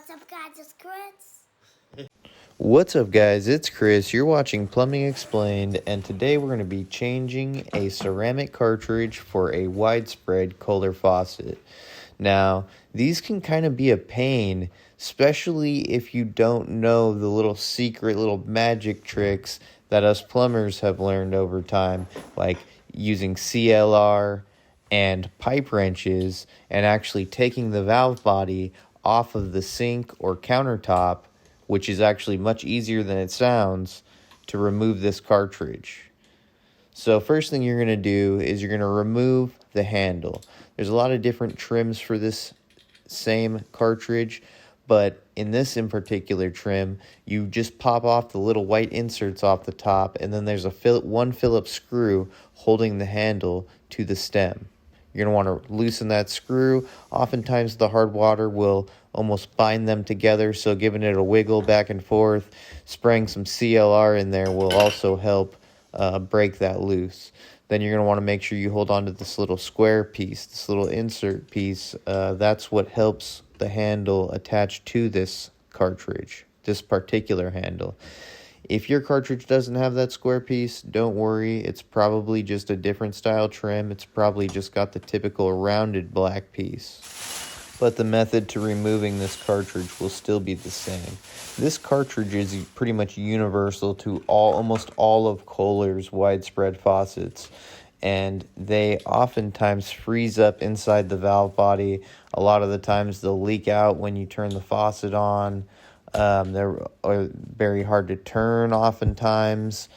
What's up, guys? It's Chris. What's up, guys? It's Chris. You're watching Plumbing Explained, and today we're going to be changing a ceramic cartridge for a widespread Kohler faucet. Now, these can kind of be a pain, especially if you don't know the little secret little magic tricks that us plumbers have learned over time, like using CLR and pipe wrenches and actually taking the valve body off of the sink or countertop, which is actually much easier than it sounds, to remove this cartridge. So first thing you're going to do is you're going to remove the handle. There's a lot of different trims for this same cartridge, but in this in particular trim, you just pop off the little white inserts off the top, and then there's one Phillips screw holding the handle to the stem. You're going to want to loosen that screw. Oftentimes the hard water will almost bind them together, so giving it a wiggle back and forth, spraying some CLR in there will also help break that loose. Then you're going to want to make sure you hold on to this little square piece, this little insert piece. That's what helps the handle attach to this cartridge, this particular handle. If your cartridge doesn't have that square piece, don't worry. It's probably just a different style trim. It's probably just got the typical rounded black piece. But the method to removing this cartridge will still be the same. This cartridge is pretty much universal to almost all of Kohler's widespread faucets, and they oftentimes freeze up inside the valve body. A lot of the times they'll leak out when you turn the faucet on. They're very hard to turn oftentimes.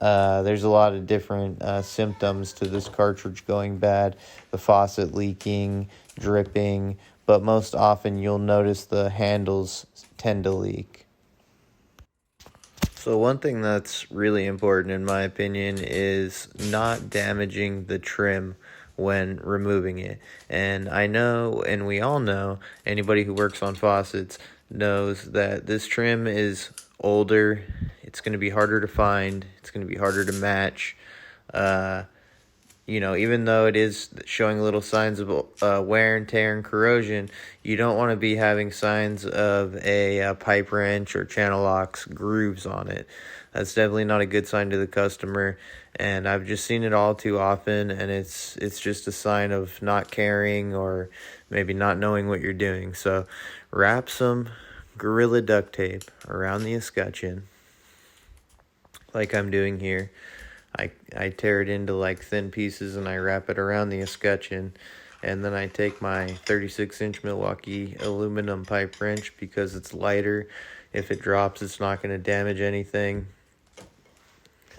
There's a lot of different symptoms to this cartridge going bad. The faucet leaking, dripping, but most often you'll notice the handles tend to leak. So one thing that's really important in my opinion is not damaging the trim when removing it. And I know, and we all know, anybody who works on faucets knows that this trim is older. It's going to be harder to find. It's going to be harder to match. Even though it is showing little signs of wear and tear and corrosion, you don't want to be having signs of a pipe wrench or channel locks grooves on it. That's definitely not a good sign to the customer, and I've just seen it all too often, and it's just a sign of not caring or maybe not knowing what you're doing. So wrap some Gorilla duct tape around the escutcheon like I'm doing here. I tear it into like thin pieces and I wrap it around the escutcheon, and then I take my 36-inch Milwaukee aluminum pipe wrench because it's lighter. If it drops, it's not going to damage anything.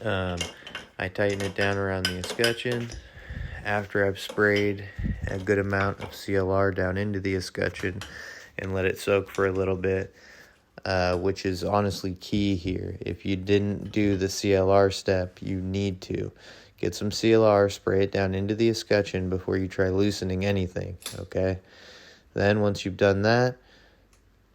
I tighten it down around the escutcheon after I've sprayed a good amount of CLR down into the escutcheon and let it soak for a little bit. Which is honestly key here. If you didn't do the CLR step, you need to. Get some CLR, spray it down into the escutcheon before you try loosening anything, okay? Then once you've done that,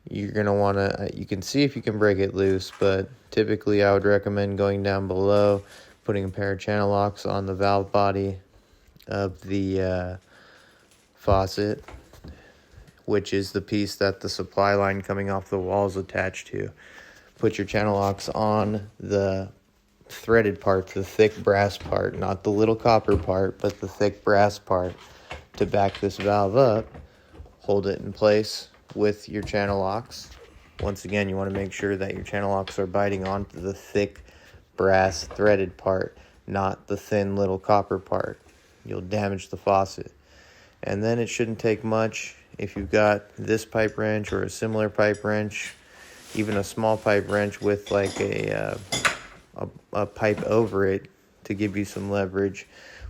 you're going to want to, you can see if you can break it loose, but typically I would recommend going down below, putting a pair of channel locks on the valve body of the faucet, which is the piece that the supply line coming off the wall is attached to. Put your channel locks on the threaded part, the thick brass part, not the little copper part, but the thick brass part to back this valve up. Hold it in place with your channel locks. Once again, you want to make sure that your channel locks are biting onto the thick brass threaded part, not the thin little copper part. You'll damage the faucet. And then it shouldn't take much. If you've got this pipe wrench or a similar pipe wrench, even a small pipe wrench with like a pipe over it to give you some leverage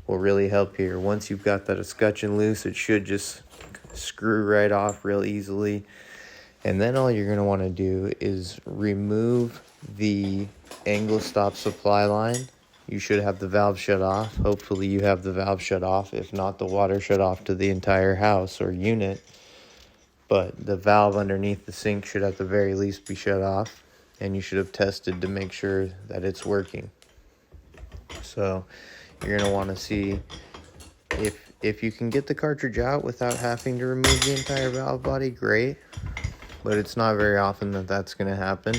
will really help here. Once you've got that escutcheon loose, it should just screw right off real easily. And then all you're going to want to do is remove the angle stop supply line. You should have the valve shut off. Hopefully you have the valve shut off. If not, the water shut off to the entire house or unit. But the valve underneath the sink should at the very least be shut off. And you should have tested to make sure that it's working. So you're going to want to see if you can get the cartridge out without having to remove the entire valve body, great. but it's not very often that that's going to happen.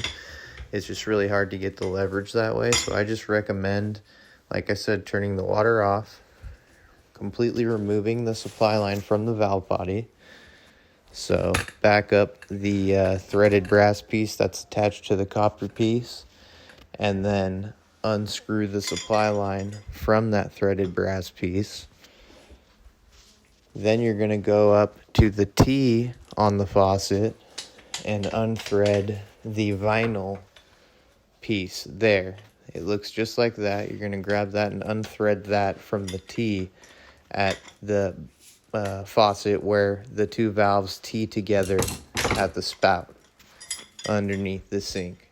It's just really hard to get the leverage that way. So I just recommend, like I said, turning the water off, completely removing the supply line from the valve body. So back up the threaded brass piece that's attached to the copper piece, and then unscrew the supply line from that threaded brass piece. Then you're going to go up to the T on the faucet and unthread the vinyl piece there. It looks just like that. You're going to grab that and unthread that from the T at the faucet where the two valves T together at the spout underneath the sink.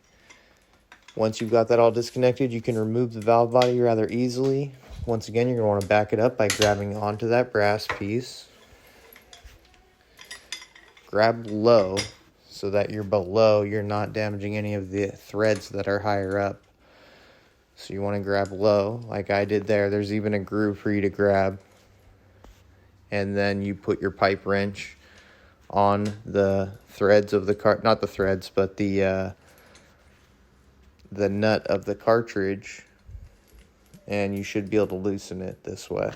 Once you've got that all disconnected, you can remove the valve body rather easily. Once again, you're going to want to back it up by grabbing onto that brass piece. Grab low so that you're below, you're not damaging any of the threads that are higher up. So you want to grab low like I did there. There's even a groove for you to grab. And then you put your pipe wrench on the threads of the not the threads, but the nut of the cartridge, and you should be able to loosen it this way.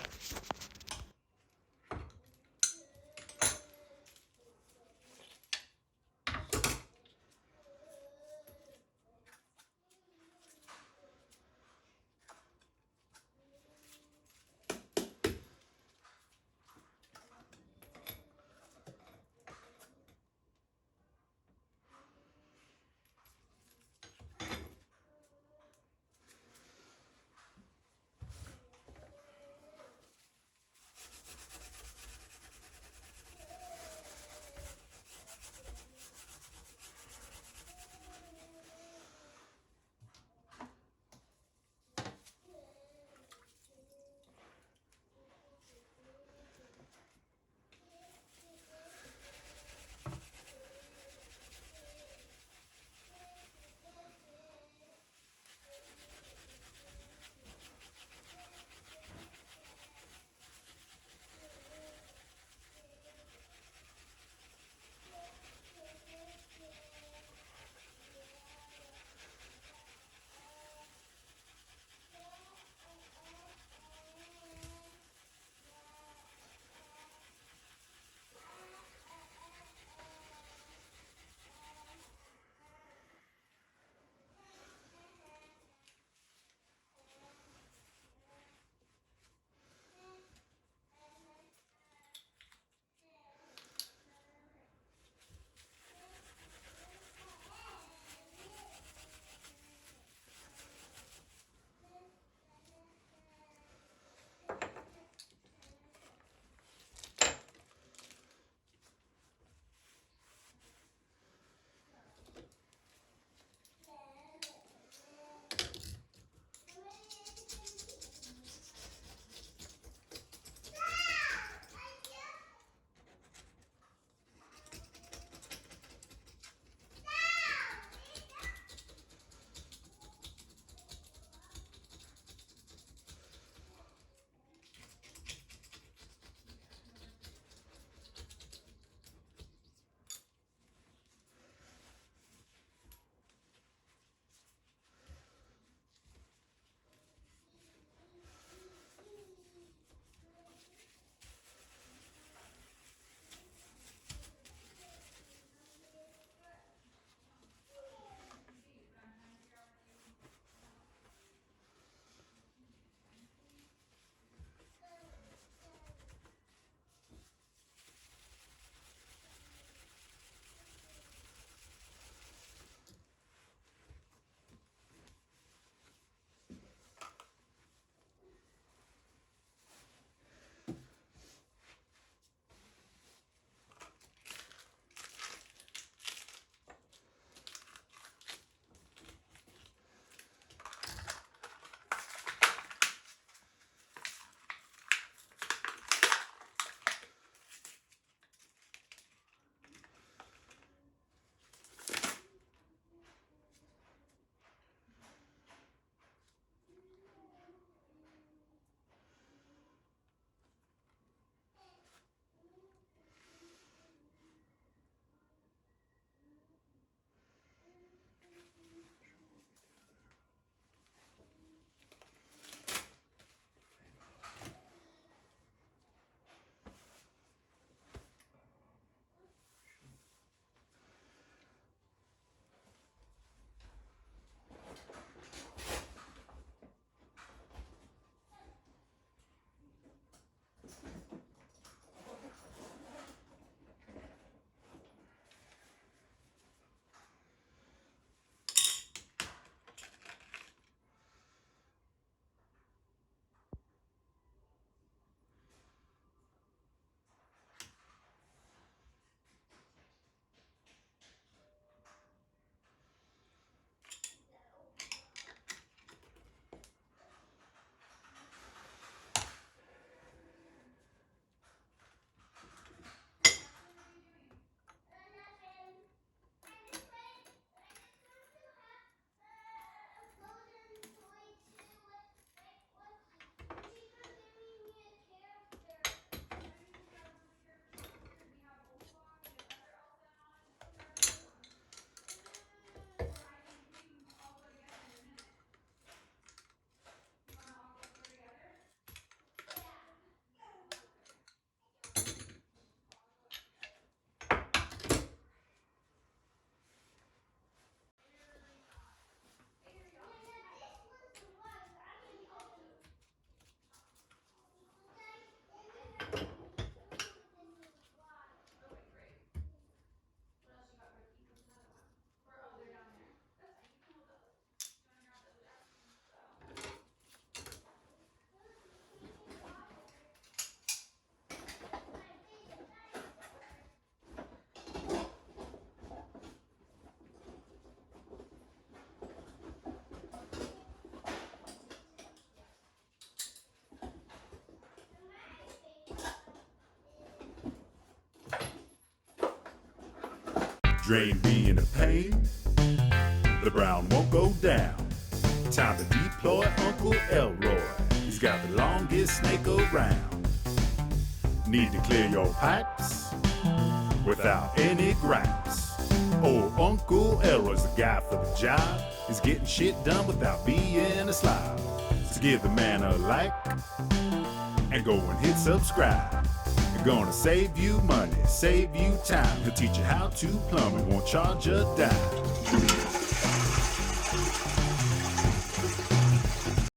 drain being a pain, the brown won't go down. Time to deploy Uncle Elroy. He's got the longest snake around. Need to clear your pipes without any gripes. Old Uncle Elroy's the guy for the job. He's getting shit done without being a slob. So give the man a like and go and hit subscribe. It's gonna save you money, save you time. He'll teach you how to plumb, he won't charge a dime.